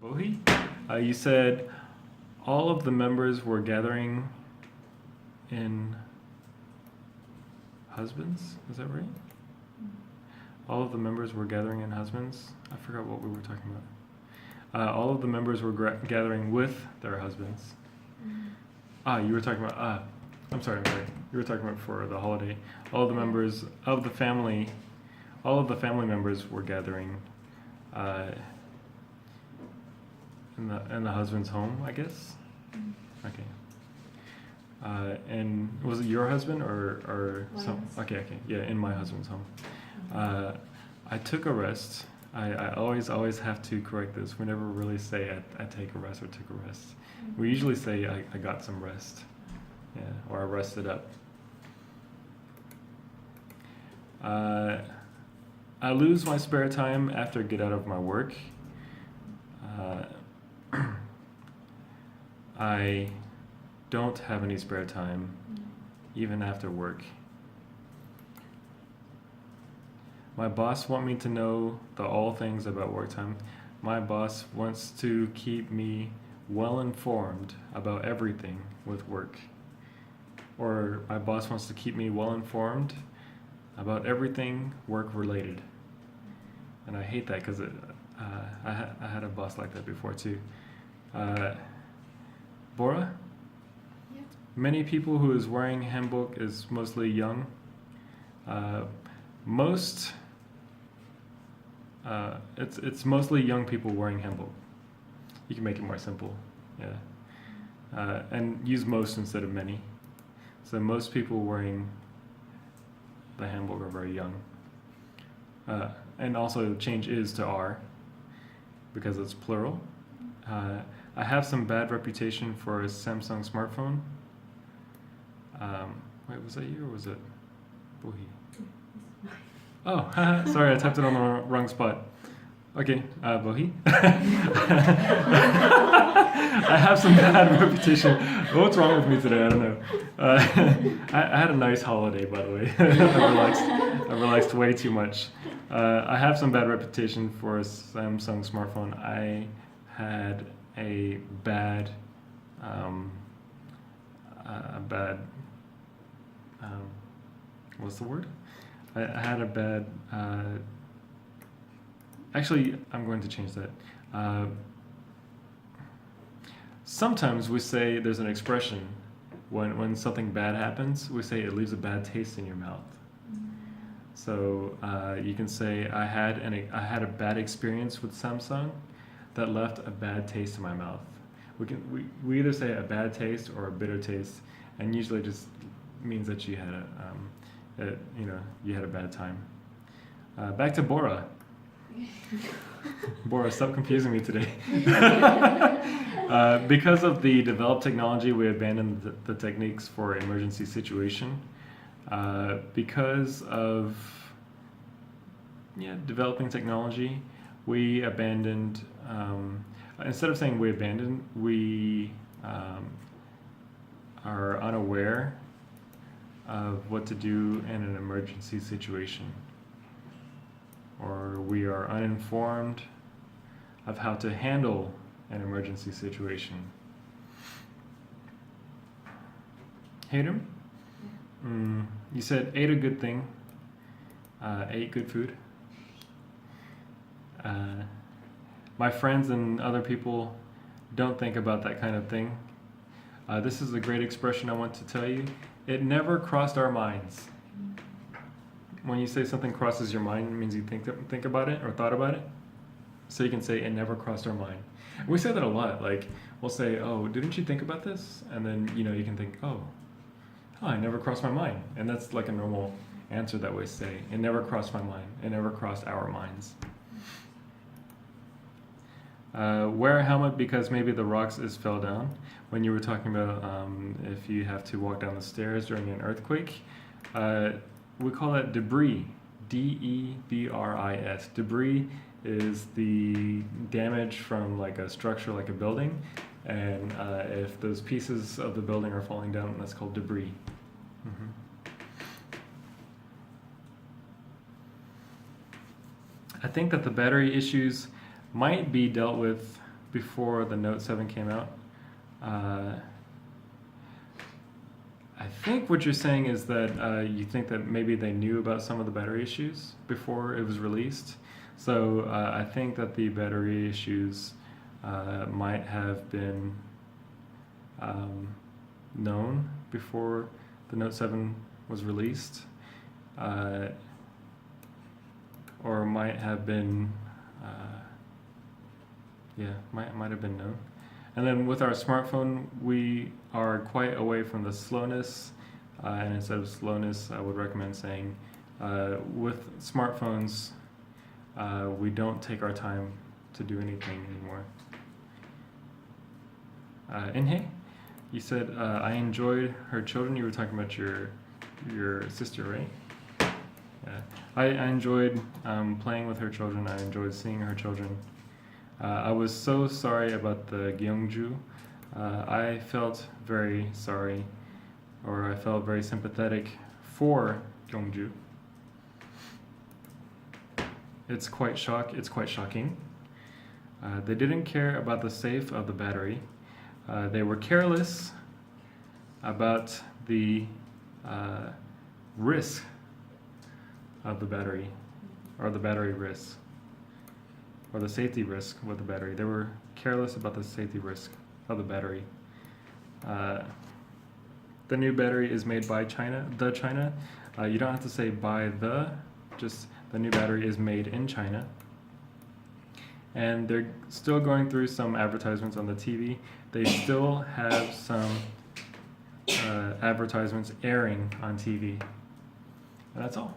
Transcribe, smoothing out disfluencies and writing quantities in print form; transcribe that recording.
Bohi, you said all of the members were gathering in husbands. Is that right? All of the members were gathering in husbands. I forgot what we were talking about. All of the members were gathering with their husbands. You were talking about. I'm sorry. You were talking about for the holiday. All of the members of the family, all of the family members were gathering in the husband's home, I guess. Okay. And was it your husband or some? Okay. Yeah, in my husband's home. I took a rest. I always have to correct this. We never really say I take a rest or took a rest. We usually say I got some rest. Yeah, or I rested up. I lose my spare time after I get out of my work. I don't have any spare time, even after work. My boss wants me to know all things about work time. My boss wants to keep me well informed about everything with work. Or my boss wants to keep me well informed about everything work related. And I hate that because I had a boss like that before too. Bora? Yeah. Many people who is wearing hanbok is mostly young. It's mostly young people wearing hanbok. You can make it more simple, yeah. And use most instead of many. So most people wearing the hanbok are very young. And also change is to are because it's plural. I have some bad reputation for a Samsung smartphone. Wait, was that you or was it Bohi? Oh, sorry, I typed it on the wrong spot. Okay, Bohi. I have some bad reputation. What's wrong with me today? I don't know. I had a nice holiday, by the way. I relaxed way too much. I have some bad reputation for a Samsung smartphone. I had a bad, what's the word? I had a bad, actually, I'm going to change that. Sometimes we say there's an expression when something bad happens, we say it leaves a bad taste in your mouth. So you can say I had a bad experience with Samsung that left a bad taste in my mouth. We either say a bad taste or a bitter taste, and usually it just means that you had you had a bad time. Back to Bora. Bora, stop confusing me today. Because of the developed technology, we abandoned the techniques for emergency situation. Because of developing technology, we abandoned, instead of saying we abandoned, we are unaware of what to do in an emergency situation. Or we are uninformed of how to handle an emergency situation. Hayden? You said ate a good thing, ate good food. My friends and other people don't think about that kind of thing. This is a great expression I want to tell you. It never crossed our minds. When you say something crosses your mind, it means you think about it or thought about it. So you can say it never crossed our mind. We say that a lot. Like we'll say, "Oh, didn't you think about this?" And then you can think, "Oh, it never crossed my mind." And that's like a normal answer that we say. It never crossed my mind. It never crossed our minds. Wear a helmet because maybe the rocks fell down. When you were talking about if you have to walk down the stairs during an earthquake, we call that debris. D-E-B-R-I-S. Debris is the damage from like a structure, like a building, and if those pieces of the building are falling down, that's called debris. I think that the battery issues might be dealt with before the Note 7 came out. I think what you're saying is that you think that maybe they knew about some of the battery issues before it was released. So I think that the battery issues might have been known before the Note 7 was released, or might have been, might have been known. And then with our smartphone, we are quite away from the slowness, and instead of slowness, I would recommend saying, with smartphones, we don't take our time to do anything anymore. Inhe, you said, I enjoyed her children. You were talking about your sister, right? Yeah. I enjoyed playing with her children. I enjoyed seeing her children. I was so sorry about the Gyeongju. I felt very sorry, or I felt very sympathetic for Gyeongju. It's quite shocking. They didn't care about the safe of the battery. They were careless about the risk of the battery, or the battery risk, or the safety risk with the battery. They were careless about the safety risk of the battery. The new battery is made by China. You don't have to say by the, just the new battery is made in China. And they're still going through some advertisements on the TV. They still have some advertisements airing on TV. And that's all.